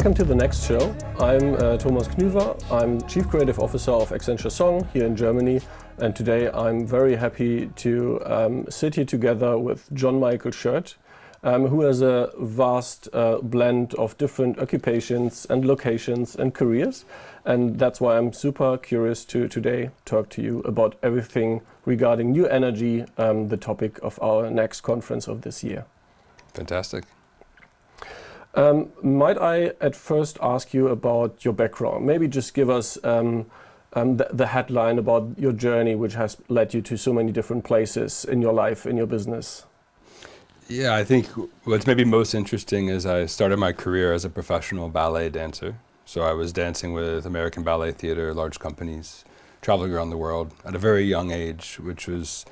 Welcome to the next show. I'm Thomas Knüwer. I'm Chief Creative Officer of Accenture Song here in Germany. And today I'm very happy to sit here together with John Michael Schert, who has a vast blend of different occupations and locations and careers. And that's why I'm super curious to today talk to you about everything regarding new energy, the topic of our next conference of this year. Fantastic. Might I at first ask you about your background? Maybe just give us the headline about your journey, which has led you to so many different places in your life, in your business. Yeah, I think what's maybe most interesting is I started my career as a professional ballet dancer. So I was dancing with American Ballet Theatre, large companies, traveling around the world at a very young age, which was,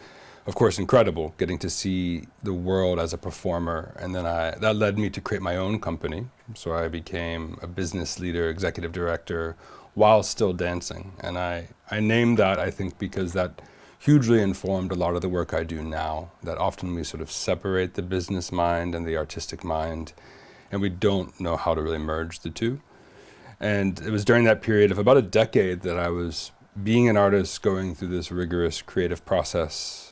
of course, incredible, getting to see the world as a performer. And then that led me to create my own company. So I became a business leader, executive director, while still dancing. And I named that, I think, because that hugely informed a lot of the work I do now, that often we sort of separate the business mind and the artistic mind, and we don't know how to really merge the two. And it was during that period of about a decade that I was being an artist, going through this rigorous creative process,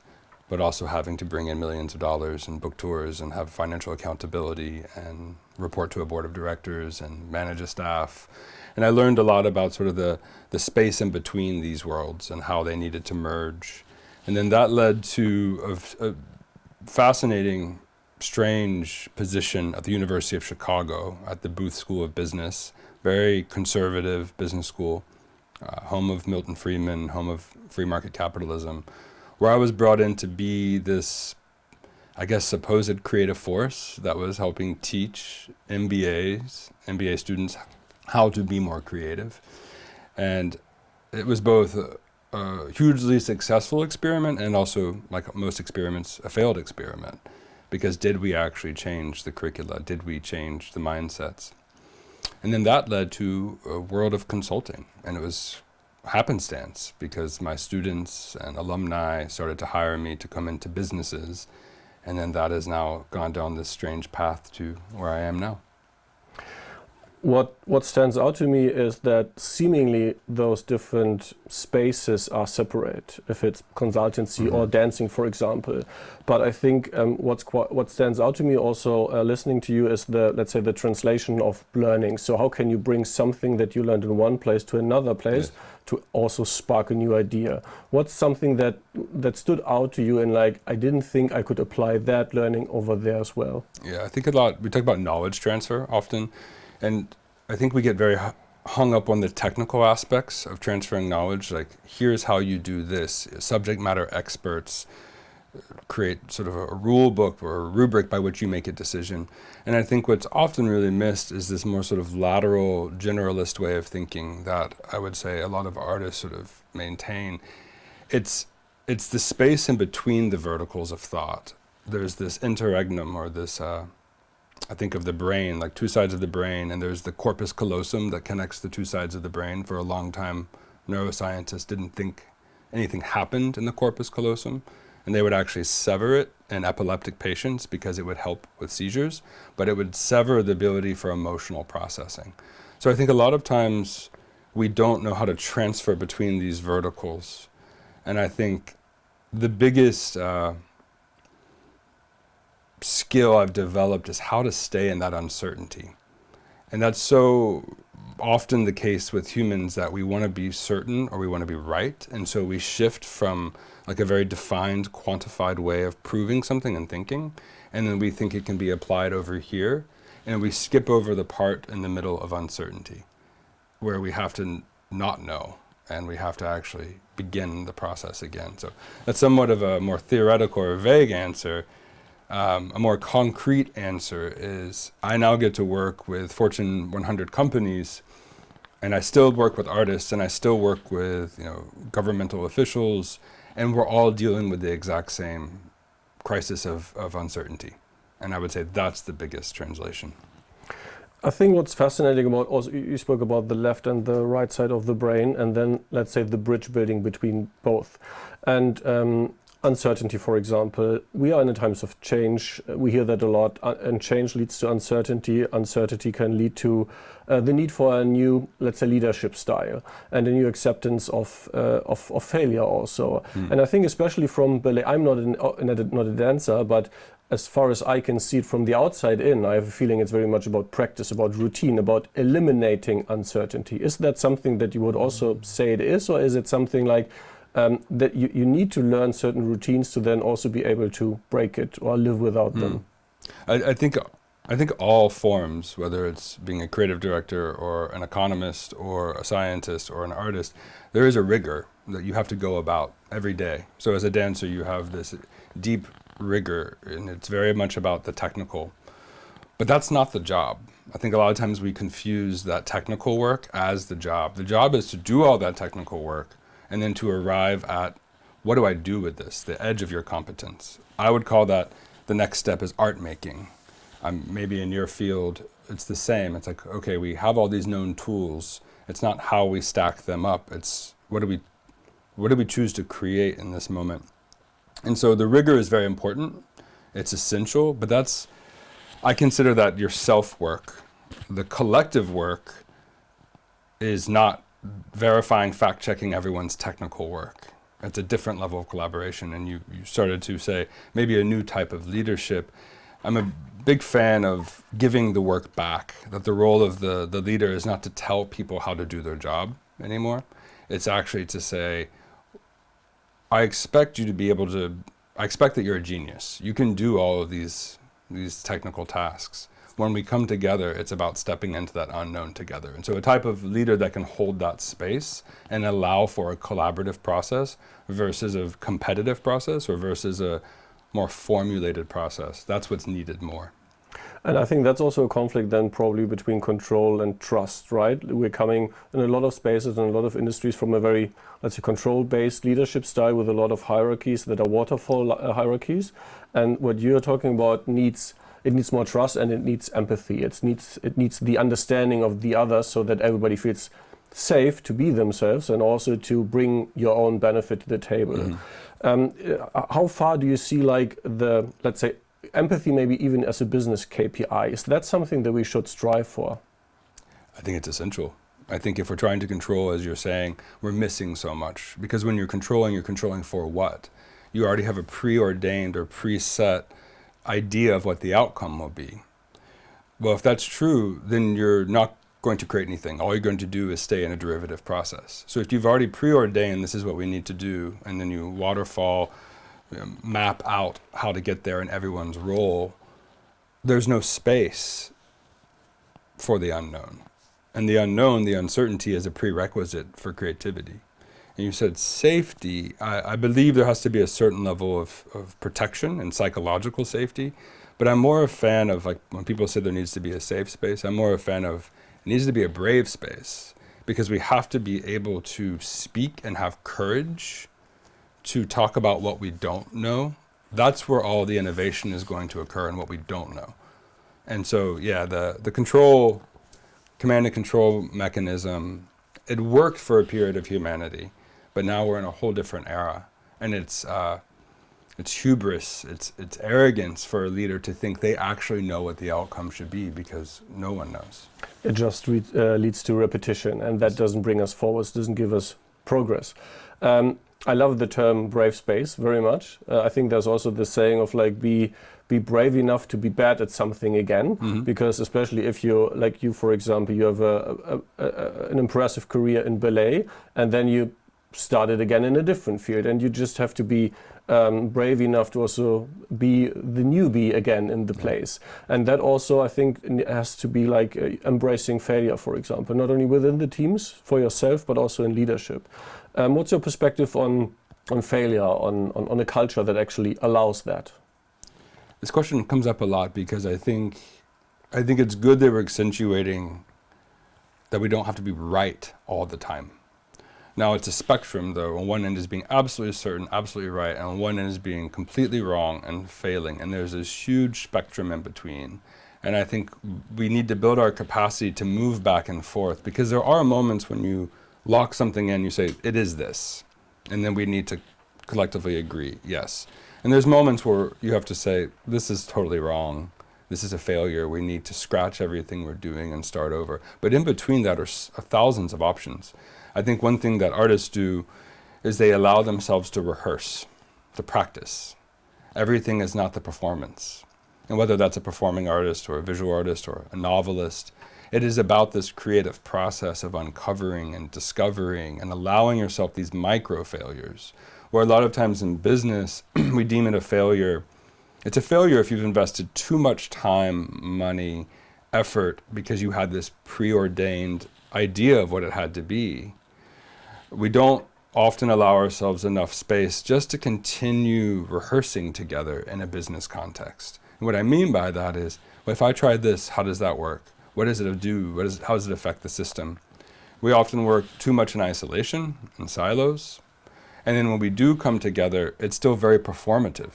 but also having to bring in millions of dollars and book tours and have financial accountability and report to a board of directors and manage a staff. And I learned a lot about sort of the space in between these worlds and how they needed to merge. And then that led to a fascinating, strange position at the University of Chicago at the Booth School of Business, very conservative business school, home of Milton Friedman, home of free market capitalism, where I was brought in to be this, I guess, supposed creative force that was helping teach MBA students how to be more creative. And it was both a hugely successful experiment and also, like most experiments, a failed experiment. Because did we actually change the curricula? Did we change the mindsets? And then that led to a world of consulting. And it was happenstance because my students and alumni started to hire me to come into businesses. And then that has now gone down this strange path to where I am now. What stands out to me is that seemingly those different spaces are separate, if it's consultancy or dancing, for example. But I think what stands out to me also listening to you is let's say the translation of learning. So how can you bring something that you learned in one place to another place to also spark a new idea? What's something that stood out to you and like, I didn't think I could apply that learning over there as well? Yeah, I think we talk about knowledge transfer often. And I think we get very hung up on the technical aspects of transferring knowledge, like here's how you do this. Subject matter experts create sort of a rule book or a rubric by which you make a decision. And I think what's often really missed is this more sort of lateral, generalist way of thinking that I would say a lot of artists sort of maintain. It's the space in between the verticals of thought. There's this interregnum or this I think of the brain, like two sides of the brain, and there's the corpus callosum that connects the two sides of the brain. For a long time, neuroscientists didn't think anything happened in the corpus callosum, and they would actually sever it in epileptic patients because it would help with seizures, but it would sever the ability for emotional processing. So I think a lot of times we don't know how to transfer between these verticals, and I think the biggest skill I've developed is how to stay in that uncertainty. And that's so often the case with humans that we want to be certain or we want to be right. And so we shift from like a very defined, quantified way of proving something and thinking. And then we think it can be applied over here. And we skip over the part in the middle of uncertainty where we have to not know and we have to actually begin the process again. So that's somewhat of a more theoretical or vague answer. A more concrete answer is I now get to work with Fortune 100 companies, and I still work with artists, and I still work with governmental officials, and we're all dealing with the exact same crisis of uncertainty. And I would say that's the biggest translation. I think what's fascinating about also, you spoke about the left and the right side of the brain, and then let's say the bridge building between both. And uncertainty, for example. We are in times of change. We hear that a lot, and change leads to uncertainty. Uncertainty can lead to the need for a new, let's say, leadership style and a new acceptance of failure also. And I think especially from ballet, I'm not a dancer, but as far as I can see it from the outside in, I have a feeling it's very much about practice, about routine, about eliminating uncertainty. Is that something that you would also say it is, or is it something like that you need to learn certain routines to then also be able to break it or live without them? I think all forms, whether it's being a creative director or an economist or a scientist or an artist, there is a rigor that you have to go about every day. So as a dancer, you have this deep rigor, and it's very much about the technical. But that's not the job. I think a lot of times we confuse that technical work as the job. The job is to do all that technical work and then to arrive at, what do I do with this, the edge of your competence. I would call that the next step is art making. Maybe in your field, it's the same. It's like, okay, we have all these known tools. It's not how we stack them up. It's what do we choose to create in this moment? And so the rigor is very important. It's essential, but I consider that your self-work. The collective work is not verifying, fact-checking everyone's technical work. It's a different level of collaboration, and you started to say maybe a new type of leadership. I'm a big fan of giving the work back, that the role of the leader is not to tell people how to do their job anymore. It's actually to say, I expect that you're a genius. You can do all of these technical tasks. When we come together, it's about stepping into that unknown together. And so a type of leader that can hold that space and allow for a collaborative process versus a competitive process or versus a more formulated process. That's what's needed more. And I think that's also a conflict then probably between control and trust, right? We're coming in a lot of spaces and a lot of industries from a very, let's say, control-based leadership style with a lot of hierarchies that are waterfall hierarchies. And what you're talking about needs more trust, and it needs empathy. It needs the understanding of the other so that everybody feels safe to be themselves and also to bring your own benefit to the table. How far do you see let's say, empathy maybe even as a business KPI? Is that something that we should strive for? I think it's essential. I think if we're trying to control, as you're saying, we're missing so much. Because when you're controlling for what? You already have a preordained or preset idea of what the outcome will be. Well, if that's true, then you're not going to create anything. All you're going to do is stay in a derivative process. So if you've already preordained this is what we need to do, and then you waterfall, map out how to get there in everyone's role, there's no space for the unknown. And the unknown, the uncertainty, is a prerequisite for creativity. And you said safety. I believe there has to be a certain level of protection and psychological safety, but I'm more a fan of, like, when people say there needs to be a safe space, I'm more a fan of it needs to be a brave space, because we have to be able to speak and have courage to talk about what we don't know. That's where all the innovation is going to occur, and what we don't know. And so, yeah, the command and control mechanism, it worked for a period of humanity, but now we're in a whole different era, and it's hubris, it's arrogance for a leader to think they actually know what the outcome should be, because no one knows. It just leads to repetition, and that doesn't bring us forwards, doesn't give us progress. I love the term brave space very much. I think there's also the saying of be brave enough to be bad at something again, because especially if you, like you, for example, you have an impressive career in ballet, and then you started again in a different field, and you just have to be brave enough to also be the newbie again in the place. And that also, I think, has to be embracing failure, for example, not only within the teams for yourself, but also in leadership. What's your perspective on failure, on a culture that actually allows that? This question comes up a lot because I think it's good that we're accentuating that we don't have to be right all the time. Now, it's a spectrum, though. On one end is being absolutely certain, absolutely right, and on one end is being completely wrong and failing. And there's this huge spectrum in between. And I think we need to build our capacity to move back and forth, because there are moments when you lock something in, you say, it is this. And then we need to collectively agree, yes. And there's moments where you have to say, this is totally wrong. This is a failure. We need to scratch everything we're doing and start over. But in between that are thousands of options. I think one thing that artists do is they allow themselves to rehearse, to practice. Everything is not the performance. And whether that's a performing artist or a visual artist or a novelist, it is about this creative process of uncovering and discovering and allowing yourself these micro failures. Where a lot of times in business, we deem it a failure. It's a failure if you've invested too much time, money, effort, because you had this preordained idea of what it had to be. We don't often allow ourselves enough space just to continue rehearsing together in a business context. And what I mean by that is, well, if I tried this, how does that work? What does it do? How does it affect the system? We often work too much in isolation, in silos. And then when we do come together, it's still very performative.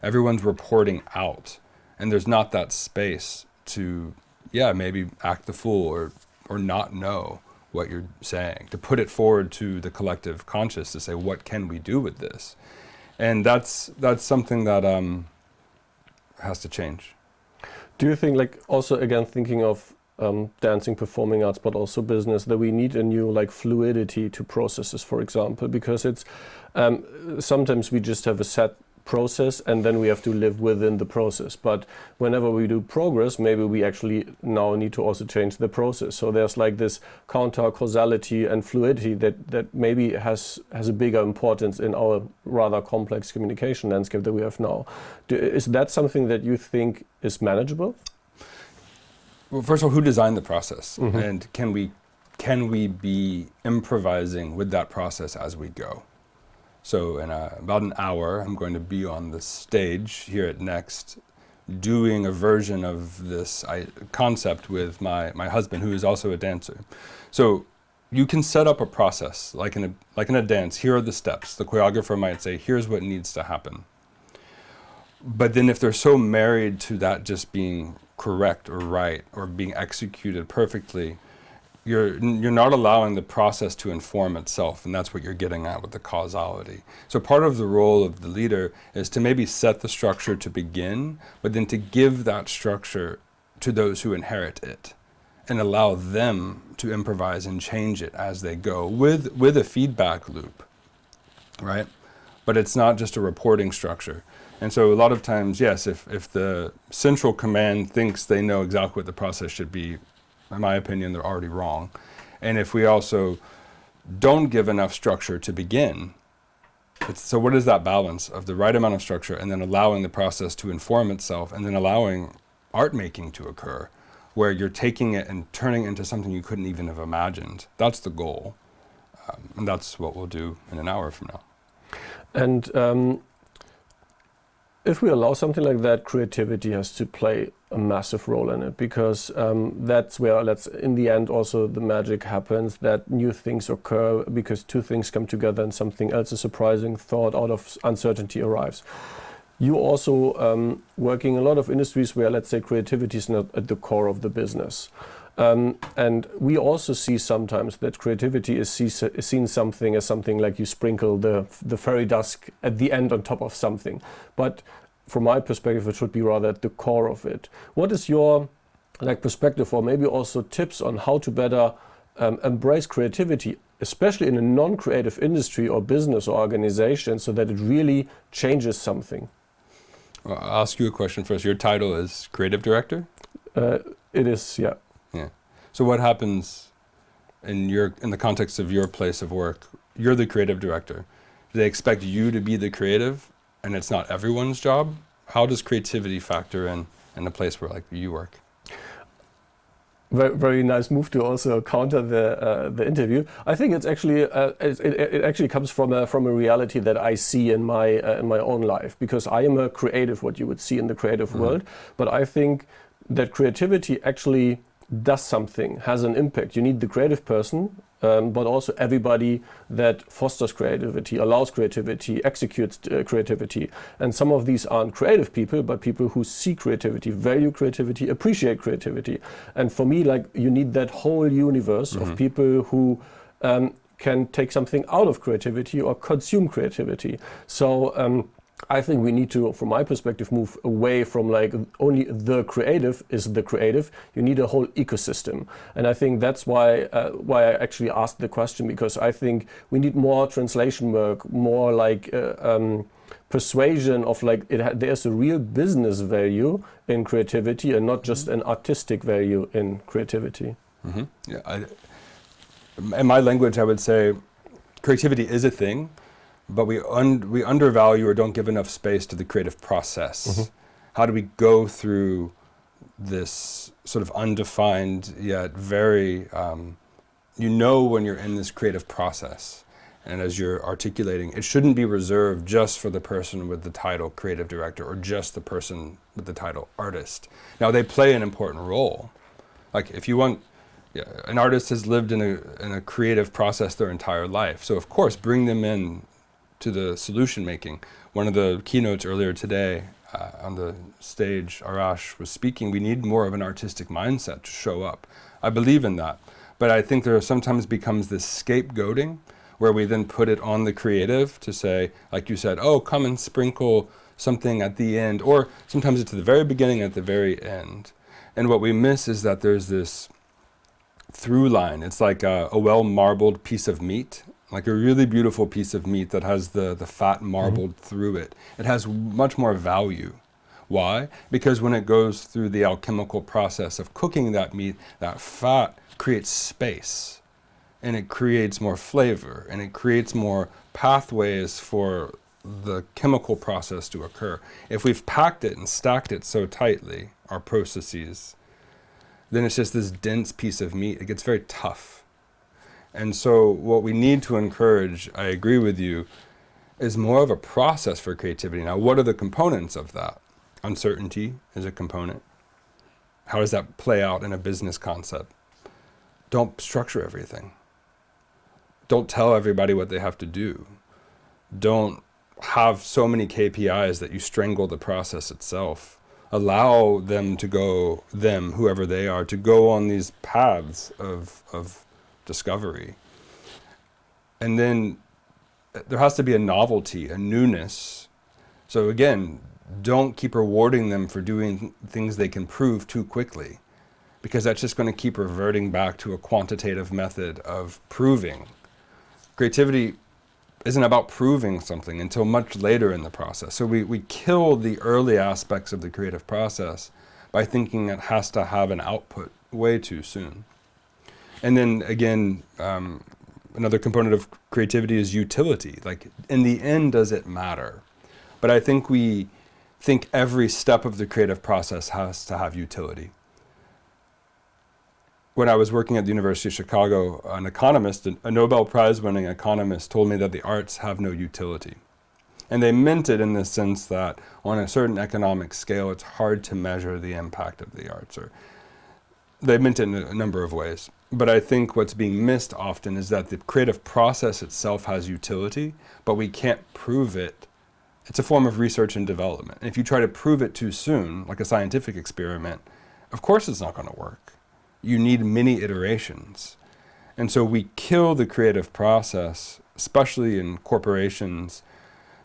Everyone's reporting out. And there's not that space to, maybe act the fool or not know what you're saying, to put it forward to the collective conscious to say, what can we do with this? And that's something that has to change. Do you think, like, also again thinking of dancing, performing arts, but also business, that we need a new like fluidity to processes, for example, because it's sometimes we just have a set process and then we have to live within the process. But whenever we do progress, maybe we actually now need to also change the process. So there's like this counter causality and fluidity that maybe has a bigger importance in our rather complex communication landscape that we have now. Is that something that you think is manageable? Well, first of all, who designed the process? Mm-hmm. And can we be improvising with that process as we go? So in about an hour, I'm going to be on the stage here at Next doing a version of this concept with my husband, who is also a dancer. So you can set up a process, like in a dance. Here are the steps. The choreographer might say, here's what needs to happen. But then if they're so married to that just being correct or right or being executed perfectly, you're not allowing the process to inform itself, and that's what you're getting at with the causality. So part of the role of the leader is to maybe set the structure to begin, but then to give that structure to those who inherit it and allow them to improvise and change it as they go with a feedback loop, right? But it's not just a reporting structure. And so a lot of times, yes, if the central command thinks they know exactly what the process should be, in my opinion, they're already wrong. And if we also don't give enough structure to begin, so what is that balance of the right amount of structure and then allowing the process to inform itself and then allowing art making to occur, where you're taking it and turning it into something you couldn't even have imagined? That's the goal. And that's what we'll do in an hour from now. And if we allow something like that, creativity has to play a massive role in it, because that's where, in the end, also the magic happens, that new things occur because two things come together and something else, a surprising thought out of uncertainty arrives. You also working in a lot of industries where, let's say, creativity is not at the core of the business. And we also see sometimes that creativity is seen something as something like you sprinkle the fairy dust at the end on top of something. But from my perspective, it should be rather at the core of it. What is your perspective, or maybe also tips on how to better embrace creativity, especially in a non-creative industry or business or organization, so that it really changes something? Well, I'll ask you a question first. Your title is creative director? It is, yeah. Yeah. So what happens in the context of your place of work? You're the creative director. Do they expect you to be the creative, and it's not everyone's job? How does creativity factor in a place where you work? Very, very nice move to also counter the interview. I think it's actually it actually comes from a reality that I see in my own life, because I am a creative, what you would see in the creative world. But I think that creativity actually does something, has an impact. You need the creative person, but also everybody that fosters creativity, allows creativity, executes creativity. And some of these aren't creative people, but people who see creativity, value creativity, appreciate creativity. And for me, you need that whole universe of people who can take something out of creativity or consume creativity. So I think we need to, from my perspective, move away from like only the creative is the creative. You need a whole ecosystem, and I think that's why I actually asked the question, because I think we need more translation work, more like persuasion of like there's a real business value in creativity and not just an artistic value in creativity. Mm-hmm. Yeah, in my language, I would say creativity is a thing, but we undervalue or don't give enough space to the creative process. Mm-hmm. How do we go through this sort of undefined yet very, when you're in this creative process, and as you're articulating, it shouldn't be reserved just for the person with the title creative director or just the person with the title artist. Now they play an important role. Like if you want, an artist has lived in a creative process their entire life. So of course, bring them in to the solution making. One of the keynotes earlier today on the stage, Arash was speaking, we need more of an artistic mindset to show up. I believe in that. But I think there sometimes becomes this scapegoating where we then put it on the creative to say, like you said, oh, come and sprinkle something at the end, or sometimes it's at the very beginning, at the very end. And what we miss is that there's this through line. It's like a well-marbled piece of meat, like a really beautiful piece of meat that has the fat marbled through it. It has much more value. Why? Because when it goes through the alchemical process of cooking that meat, that fat creates space, and it creates more flavor, and it creates more pathways for the chemical process to occur. If we've packed it and stacked it so tightly, our processes, then it's just this dense piece of meat. It gets very tough. And so what we need to encourage, I agree with you, is more of a process for creativity. Now, what are the components of that? Uncertainty is a component. How does that play out in a business concept? Don't structure everything. Don't tell everybody what they have to do. Don't have so many KPIs that you strangle the process itself. Allow them to go, whoever they are, to go on these paths of discovery. And then there has to be a novelty, a newness. So again, don't keep rewarding them for doing things they can prove too quickly, because that's just going to keep reverting back to a quantitative method of proving. Creativity isn't about proving something until much later in the process. So we kill the early aspects of the creative process by thinking it has to have an output way too soon. And then again, another component of creativity is utility. Like, in the end, does it matter? But I think we think every step of the creative process has to have utility. When I was working at the University of Chicago, an economist, a Nobel Prize-winning economist, told me that the arts have no utility. And they meant it in the sense that on a certain economic scale, it's hard to measure the impact of the arts. Or they meant it in a number of ways. But I think what's being missed often is that the creative process itself has utility, but we can't prove it. It's a form of research and development. And if you try to prove it too soon, like a scientific experiment, of course it's not going to work. You need many iterations. And so we kill the creative process, especially in corporations,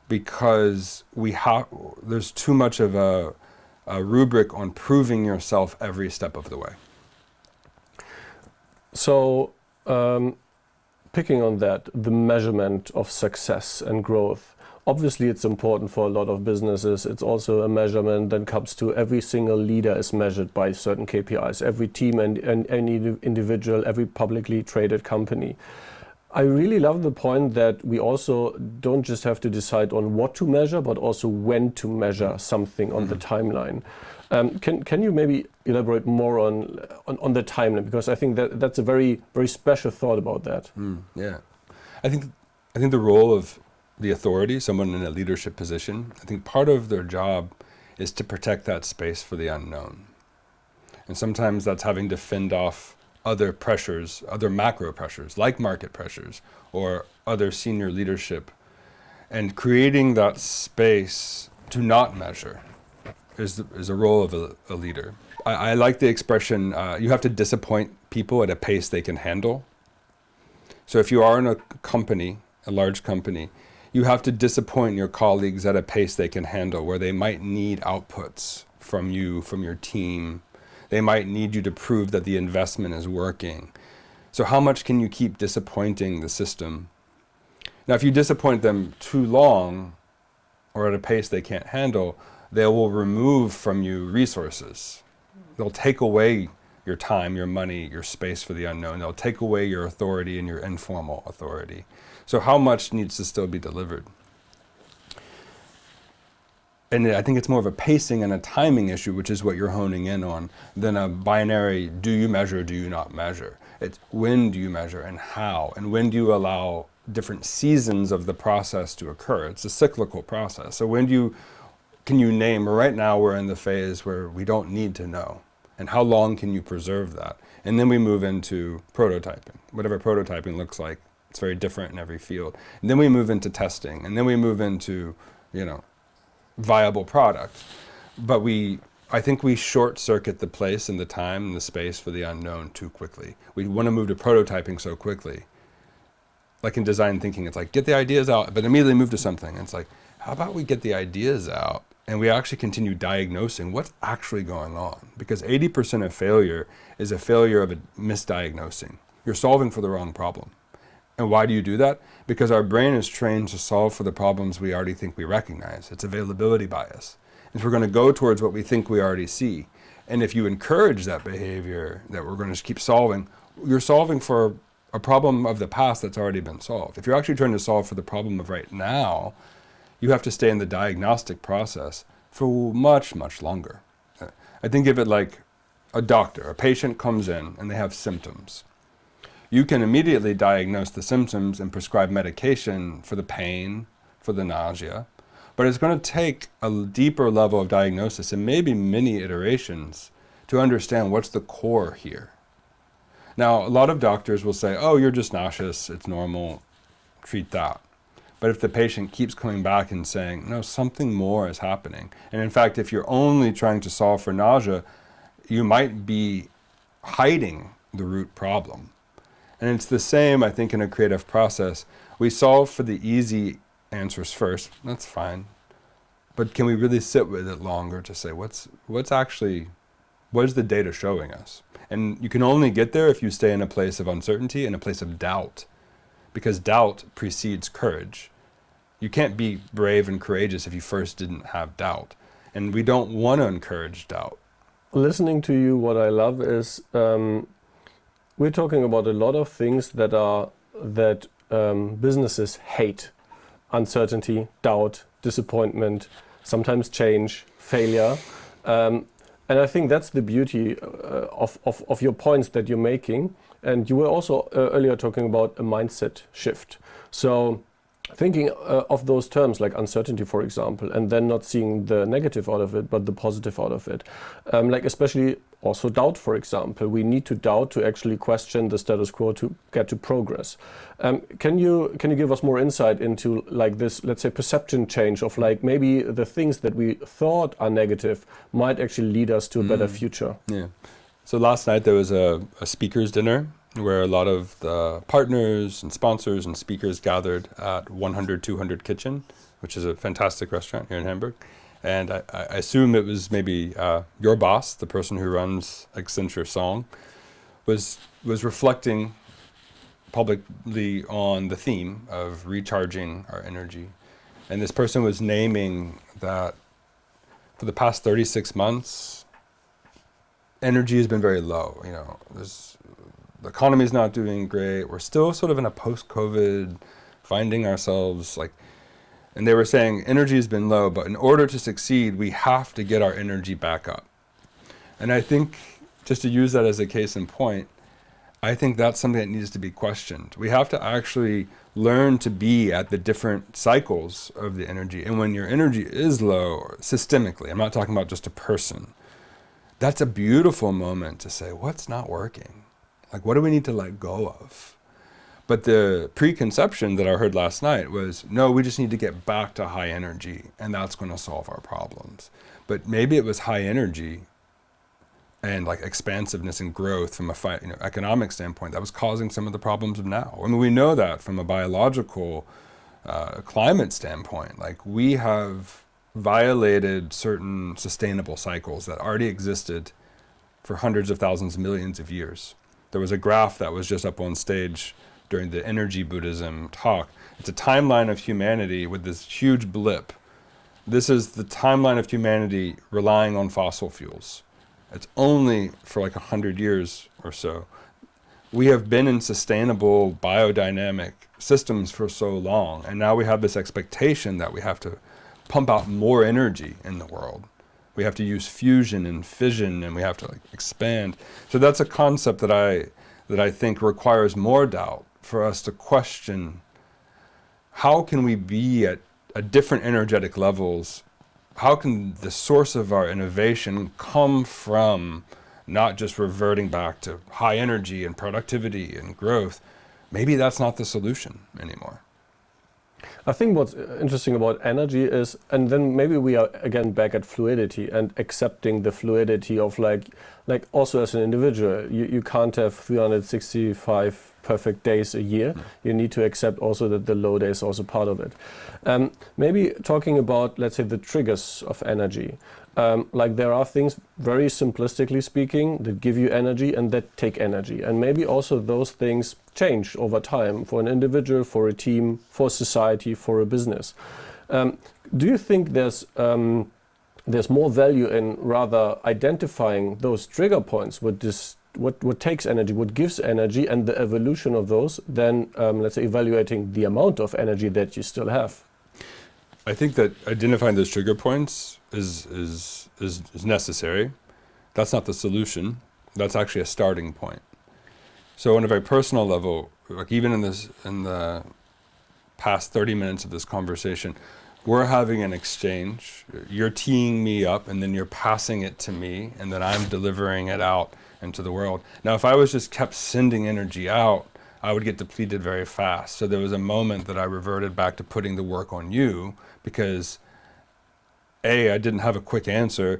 because there's too much of a rubric on proving yourself every step of the way. So, picking on that, the measurement of success and growth, obviously it's important for a lot of businesses. It's also a measurement that comes to every single leader is measured by certain KPIs, every team and any individual, every publicly traded company. I really love the point that we also don't just have to decide on what to measure, but also when to measure something on the timeline. Can you maybe elaborate more on the timeline? Because I think that's a very, very special thought about that. Yeah, I think the role of the authority, someone in a leadership position, I think part of their job is to protect that space for the unknown. And sometimes that's having to fend off other pressures, other macro pressures, like market pressures or other senior leadership. And creating that space to not measure is a role of a leader. I like the expression, you have to disappoint people at a pace they can handle. So if you are in a company, a large company, you have to disappoint your colleagues at a pace they can handle, where they might need outputs from you, from your team. They might need you to prove that the investment is working. So how much can you keep disappointing the system? Now, if you disappoint them too long or at a pace they can't handle, they will remove from you resources. They'll take away your time, your money, your space for the unknown. They'll take away your authority and your informal authority. So how much needs to still be delivered? And I think it's more of a pacing and a timing issue, which is what you're honing in on, than a binary, do you measure, do you not measure? It's when do you measure and how? And when do you allow different seasons of the process to occur? It's a cyclical process. So can you name, right now we're in the phase where we don't need to know. And how long can you preserve that? And then we move into prototyping, whatever prototyping looks like. It's very different in every field. And then we move into testing, and then we move into, viable product. But I think we short circuit the place and the time and the space for the unknown too quickly. We want to move to prototyping so quickly. Like in design thinking, it's like, get the ideas out, but immediately move to something. And it's like, how about we get the ideas out and we actually continue diagnosing what's actually going on? Because 80% of failure is a failure of a misdiagnosing. You're solving for the wrong problem. And why do you do that? Because our brain is trained to solve for the problems we already think we recognize. It's availability bias. And so we're going to go towards what we think we already see. And if you encourage that behavior, that we're going to just keep solving, you're solving for a problem of the past that's already been solved. If you're actually trying to solve for the problem of right now, you have to stay in the diagnostic process for much, much longer. I think of it like a doctor. A patient comes in and they have symptoms. You can immediately diagnose the symptoms and prescribe medication for the pain, for the nausea, but it's going to take a deeper level of diagnosis and maybe many iterations to understand what's the core here. Now, a lot of doctors will say, oh, you're just nauseous, it's normal, treat that. But if the patient keeps coming back and saying, no, something more is happening, and in fact, if you're only trying to solve for nausea, you might be hiding the root problem. And it's the same, I think, in a creative process. We solve for the easy answers first. That's fine. But can we really sit with it longer to say, what is the data showing us? And you can only get there if you stay in a place of uncertainty and a place of doubt. Because doubt precedes courage. You can't be brave and courageous if you first didn't have doubt. And we don't want to encourage doubt. Listening to you, what I love is we're talking about a lot of things that businesses hate: uncertainty, doubt, disappointment, sometimes change, failure, and I think that's the beauty of your points that you're making. And you were also earlier talking about a mindset shift. So thinking of those terms like uncertainty, for example, and then not seeing the negative out of it, but the positive out of it. Like especially also doubt, for example. We need to doubt to actually question the status quo to get to progress. Can you give us more insight into like this, let's say, perception change of like maybe the things that we thought are negative might actually lead us to a better future? Yeah. So last night there was a speakers dinner where a lot of the partners and sponsors and speakers gathered at 100-200 Kitchen, which is a fantastic restaurant here in Hamburg. And I assume it was maybe your boss, the person who runs Accenture Song, was reflecting publicly on the theme of recharging our energy. And this person was naming that for the past 36 months, energy has been very low. The economy is not doing great. We're still sort of in a post-COVID, finding ourselves like, and they were saying energy has been low, but in order to succeed, we have to get our energy back up. And I think, just to use that as a case in point, I think that's something that needs to be questioned. We have to actually learn to be at the different cycles of the energy. And when your energy is low, systemically, I'm not talking about just a person, that's a beautiful moment to say, what's not working? Like, what do we need to let go of? But the preconception that I heard last night was, no, we just need to get back to high energy, and that's going to solve our problems. But maybe it was high energy and like expansiveness and growth from a economic standpoint that was causing some of the problems of now. I mean, we know that from a biological climate standpoint, like we have violated certain sustainable cycles that already existed for hundreds of thousands, millions of years. There was a graph that was just up on stage during the energy Buddhism talk. It's a timeline of humanity with this huge blip. This is the timeline of humanity relying on fossil fuels. It's only for like 100 years or so. We have been in sustainable biodynamic systems for so long, and now we have this expectation that we have to pump out more energy in the world. We have to use fusion and fission, and we have to like expand. So that's a concept that I think requires more doubt for us to question how can we be at different energetic levels. How can the source of our innovation come from not just reverting back to high energy and productivity and growth? Maybe that's not the solution anymore. I think what's interesting about energy is, and then maybe we are again back at fluidity and accepting the fluidity of like also as an individual, you can't have 365 perfect days a year. You need to accept also that the low day is also part of it. Maybe talking about, let's say, the triggers of energy. Like there are things, very simplistically speaking, that give you energy and that take energy. And maybe also those things change over time for an individual, for a team, for society, for a business. Do you think there's more value in rather identifying those trigger points, what takes energy, what gives energy, and the evolution of those, than let's say evaluating the amount of energy that you still have? I think that identifying those trigger points is necessary. That's not the solution. That's actually a starting point. So on a very personal level, like even in the past 30 minutes of this conversation, we're having an exchange. You're teeing me up, and then you're passing it to me, and then I'm delivering it out into the world. Now, if I was just kept sending energy out, I would get depleted very fast. So there was a moment that I reverted back to putting the work on you, because A, I didn't have a quick answer.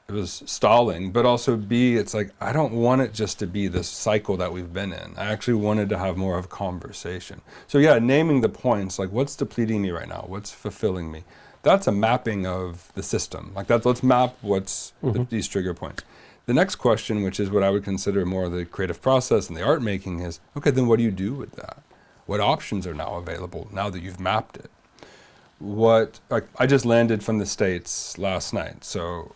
It was stalling, but also B, it's like, I don't want it just to be this cycle that we've been in. I actually wanted to have more of a conversation. So yeah, naming the points, like what's depleting me right now? What's fulfilling me? That's a mapping of the system. Like let's map what's these trigger points. The next question, which is what I would consider more the creative process and the art making, is, okay, then what do you do with that? What options are now available now that you've mapped it? I just landed from the States last night, so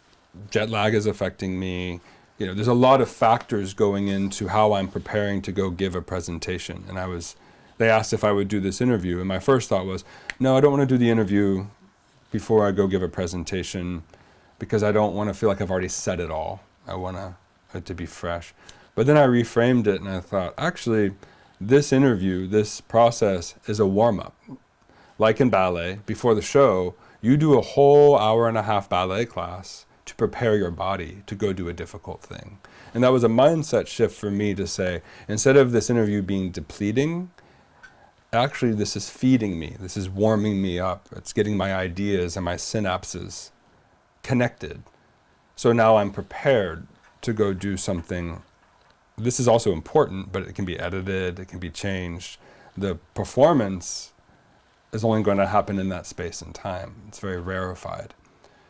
jet lag is affecting me. You know, there's a lot of factors going into how I'm preparing to go give a presentation. And they asked if I would do this interview, and my first thought was, no, I don't want to do the interview before I go give a presentation, because I don't want to feel like I've already said it all. I want it to be fresh. But then I reframed it and I thought, actually, this interview, this process is a warm-up. Like in ballet, before the show, you do a whole hour-and-a-half ballet class to prepare your body to go do a difficult thing. And that was a mindset shift for me to say, instead of this interview being depleting, actually this is feeding me. This is warming me up. It's getting my ideas and my synapses connected. So now I'm prepared to go do something. This is also important, but it can be edited, it can be changed. The performance is only going to happen in that space and time. It's very rarefied.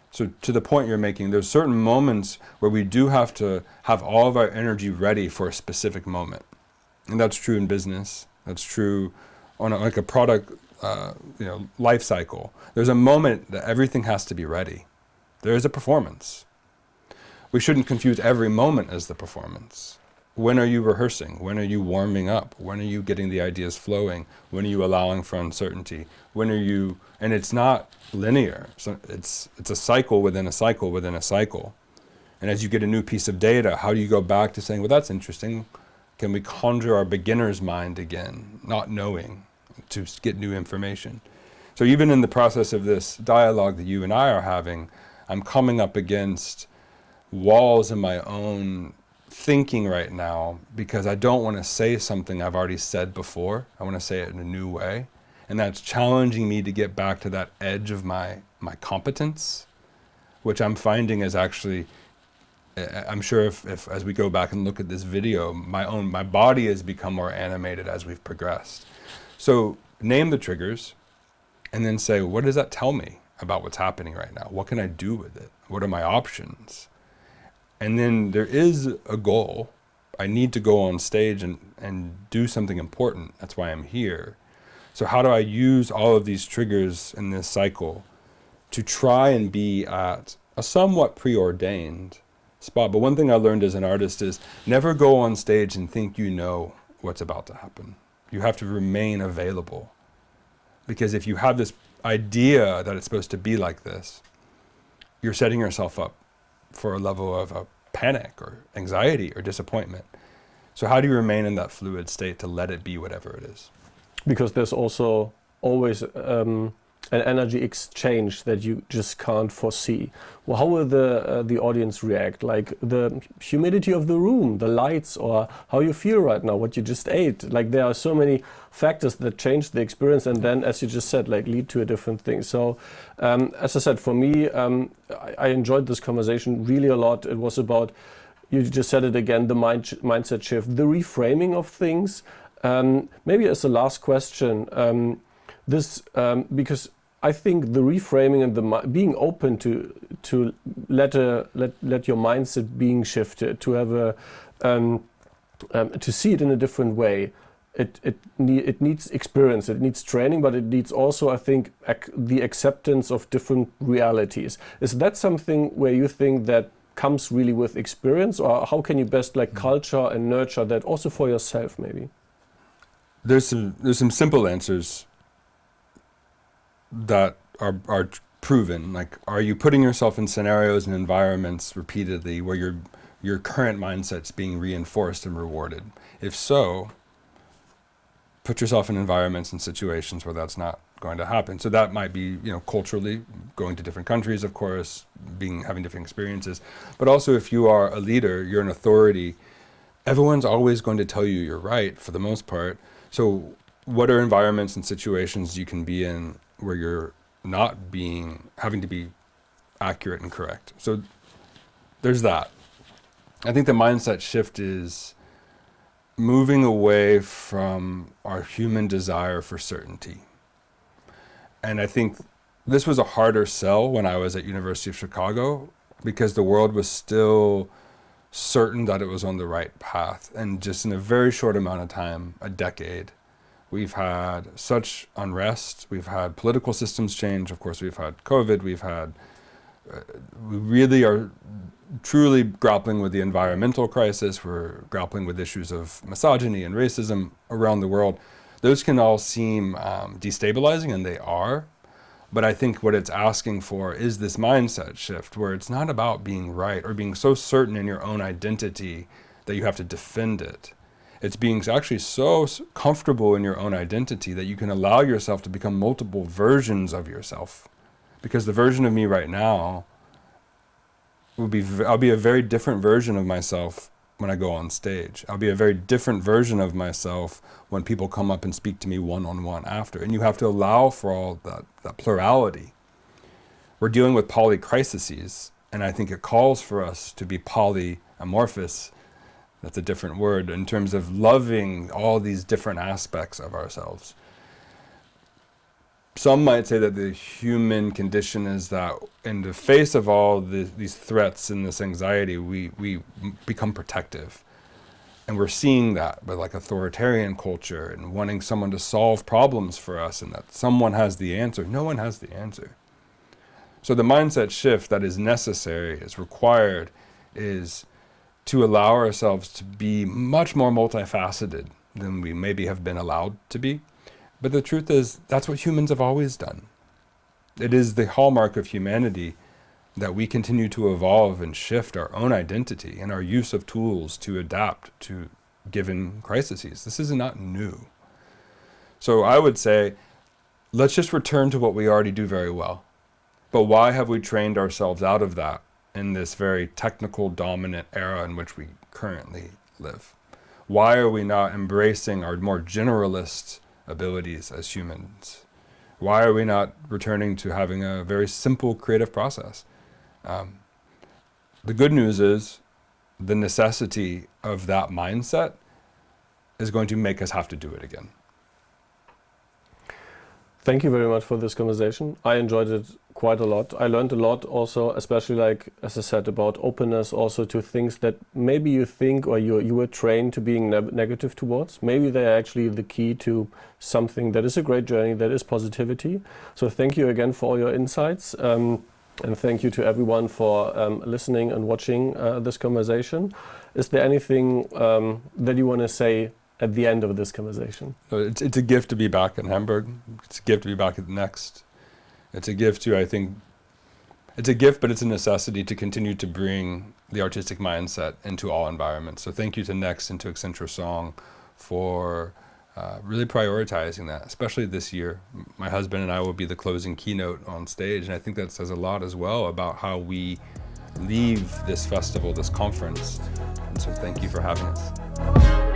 So to the point you're making, there's certain moments where we do have to have all of our energy ready for a specific moment. And that's true in business. That's true on like a product life cycle. There's a moment that everything has to be ready. There is a performance. We shouldn't confuse every moment as the performance. When are you rehearsing? When are you warming up? When are you getting the ideas flowing? When are you allowing for uncertainty? And it's not linear. So it's a cycle within a cycle within a cycle. And as you get a new piece of data, how do you go back to saying, well, that's interesting. Can we conjure our beginner's mind again, not knowing, to get new information? So even in the process of this dialogue that you and I are having, I'm coming up against walls in my own thinking right now, because I don't want to say something I've already said before. I want to say it in a new way. And that's challenging me to get back to that edge of my competence, which I'm finding is actually I'm sure if as we go back and look at this video, my body has become more animated as we've progressed. So name the triggers and then say, what does that tell me about what's happening right now? What can I do with it? What are my options? And then there is a goal. I need to go on stage and do something important. That's why I'm here. So how do I use all of these triggers in this cycle to try and be at a somewhat preordained spot? But one thing I learned as an artist is never go on stage and think you know what's about to happen. You have to remain available. Because if you have this idea that it's supposed to be like this, you're setting yourself up for a level of panic or anxiety or disappointment. So how do you remain in that fluid state to let it be whatever it is? Because there's also always an energy exchange that you just can't foresee. Well, how will the audience react? Like the humidity of the room, the lights, or how you feel right now, what you just ate. Like there are so many factors that change the experience, and then, as you just said, like lead to a different thing. So, as I said, for me, I enjoyed this conversation really a lot. It was about, you just said it again, the mindset shift, the reframing of things. Maybe as a last question, because I think the reframing and the being open to let your mindset being shifted, to have to see it in a different way. It needs experience, it needs training, but it needs also, I think, the acceptance of different realities. Is that something where you think that comes really with experience, or how can you best culture and nurture that also for yourself, maybe? There's some simple answers that are proven. Like, are you putting yourself in scenarios and environments repeatedly where your current mindset's being reinforced and rewarded? If so, put yourself in environments and situations where that's not going to happen. So that might be, culturally, going to different countries, of course, having different experiences. But also, if you are a leader, you're an authority, everyone's always going to tell you you're right for the most part. So what are environments and situations you can be in where you're not having to be accurate and correct? So there's that. I think the mindset shift is moving away from our human desire for certainty. And I think this was a harder sell when I was at University of Chicago, because the world was still certain that it was on the right path. And just in a very short amount of time, a decade, we've had such unrest, we've had political systems change, of course we've had COVID, we really are truly grappling with the environmental crisis, we're grappling with issues of misogyny and racism around the world. Those can all seem destabilizing, and they are, but I think what it's asking for is this mindset shift where it's not about being right or being so certain in your own identity that you have to defend it. It's being actually so comfortable in your own identity that you can allow yourself to become multiple versions of yourself. Because the version of me right now I'll be a very different version of myself when I go on stage. I'll be a very different version of myself when people come up and speak to me one-on-one after. And you have to allow for all that plurality. We're dealing with polycrises, and I think it calls for us to be polyamorphous. That's a different word, in terms of loving all these different aspects of ourselves. Some might say that the human condition is that in the face of all these threats and this anxiety, we become protective. And we're seeing that with authoritarian culture and wanting someone to solve problems for us, and that someone has the answer. No one has the answer. So the mindset shift that is necessary, is required, is to allow ourselves to be much more multifaceted than we maybe have been allowed to be. But the truth is, that's what humans have always done. It is the hallmark of humanity that we continue to evolve and shift our own identity and our use of tools to adapt to given crises. This is not new. So I would say, let's just return to what we already do very well. But why have we trained ourselves out of that in this very technical, dominant era in which we currently live? Why are we not embracing our more generalist abilities as humans? Why are we not returning to having a very simple creative process? The good news is the necessity of that mindset is going to make us have to do it again. Thank you very much for this conversation. I enjoyed it quite a lot. I learned a lot also, especially like, as I said, about openness also to things that maybe you think or you were trained to being negative towards. Maybe they are actually the key to something that is a great journey, that is positivity. So thank you again for all your insights. And thank you to everyone for listening and watching this conversation. Is there anything that you want to say at the end of this conversation? It's a gift to be back in Hamburg. It's a gift to be back at the Next. It's a gift to, I think, it's a gift, but it's a necessity to continue to bring the artistic mindset into all environments. So thank you to Next and to Accenture Song for really prioritizing that, especially this year. My husband and I will be the closing keynote on stage, and I think that says a lot as well about how we leave this festival, this conference. And so thank you for having us.